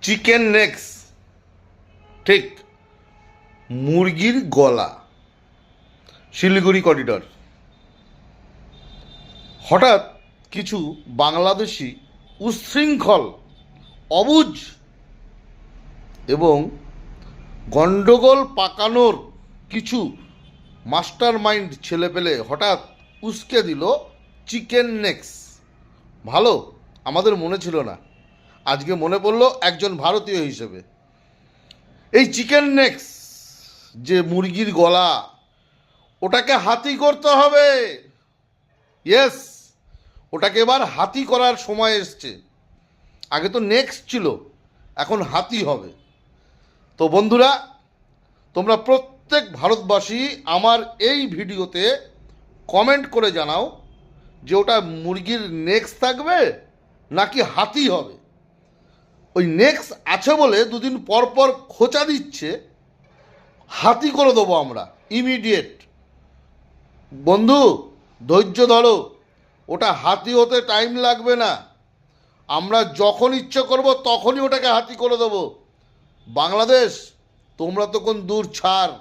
Chicken next, ঠিক মুরগির গলা, শিলিগুড়ি করিডর। হঠাৎ কিছু বাংলাদেশি উচ্ছৃঙ্খল, অবুঝ এবং গণ্ডগোল পাকানোর কিছু মাস্টার মাইন্ড ছেলেপেলে হঠাৎ উস্কে দিল চিকেন নেক্স। ভালো, আমাদের মনে ছিল না, আজকে মনে পড়লো একজন ভারতীয় হিসেবে। এই চিকেন নেক্স যে মুরগির গলা, ওটাকে হাতি করতে হবে। ইয়েস, ওটাকে এবার হাতি করার সময় এসছে। আগে তো নেক্সট ছিল, এখন হাতি হবে। তো বন্ধুরা, তোমরা প্রত্যেক ভারতবাসী আমার এই ভিডিওতে কমেন্ট করে জানাও যে ওটা মুরগির নেক্সট থাকবে নাকি হাতি হবে। ওই নেক্সট আছে বলে দুদিন পর পর খোঁচা দিচ্ছে, হাতি করে দেবো আমরা ইমিডিয়েট। বন্ধু, ধৈর্য ধরো, ওটা হাতি হতে টাইম লাগবে না। আমরা যখন ইচ্ছে করব তখনই ওটাকে হাতি করে দেবো। বাংলাদেশ, তোমরা তো কোন দূর ছাড়।